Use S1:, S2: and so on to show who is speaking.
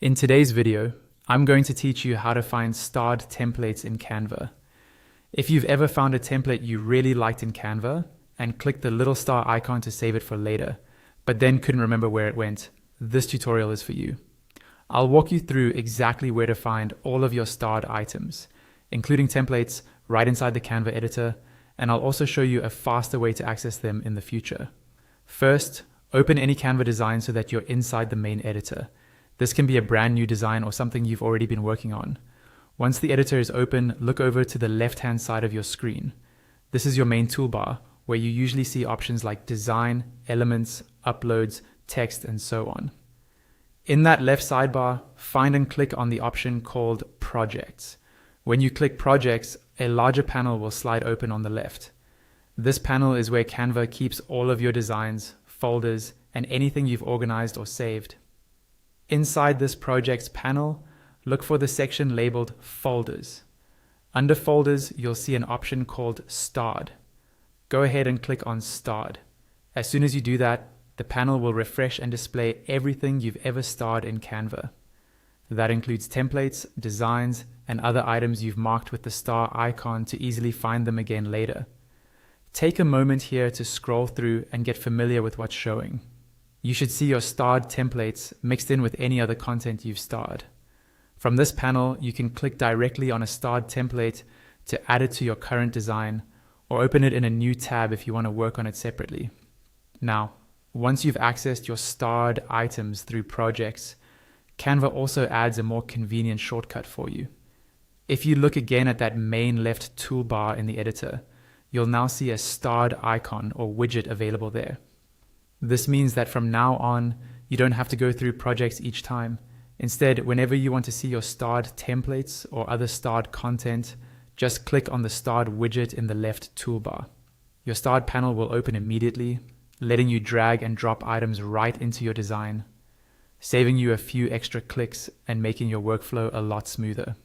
S1: In today's video, I'm going to teach you how to find starred templates in Canva. If you've ever found a template you really liked in Canva and clicked the little star icon to save it for later, but then couldn't remember where it went, this tutorial is for you. I'll walk you through exactly where to find all of your starred items, including templates right inside the Canva editor, and I'll also show you a faster way to access them in the future. First, open any Canva design so that you're inside the main editor. This can be a brand new design or something you've already been working on. Once the editor is open, look over to the left-hand side of your screen. This is your main toolbar, where you usually see options like design, elements, uploads, text, and so on. In that left sidebar, find and click on the option called Projects. When you click Projects, a larger panel will slide open on the left. This panel is where Canva keeps all of your designs, folders, and anything you've organized or saved. Inside this Projects panel, look for the section labeled Folders. Under Folders, you'll see an option called Starred. Go ahead and click on Starred. As soon as you do that, the panel will refresh and display everything you've ever starred in Canva. That includes templates, designs, and other items you've marked with the star icon to easily find them again later. Take a moment here to scroll through and get familiar with what's showing. You should see your starred templates mixed in with any other content you've starred. From this panel, you can click directly on a starred template to add it to your current design, or open it in a new tab if you want to work on it separately. Now, once you've accessed your starred items through projects, Canva also adds a more convenient shortcut for you. If you look again at that main left toolbar in the editor, you'll now see a starred icon or widget available there. This means that from now on, you don't have to go through projects each time. Instead, whenever you want to see your starred templates or other starred content, just click on the starred widget in the left toolbar. Your starred panel will open immediately, letting you drag and drop items right into your design, saving you a few extra clicks and making your workflow a lot smoother.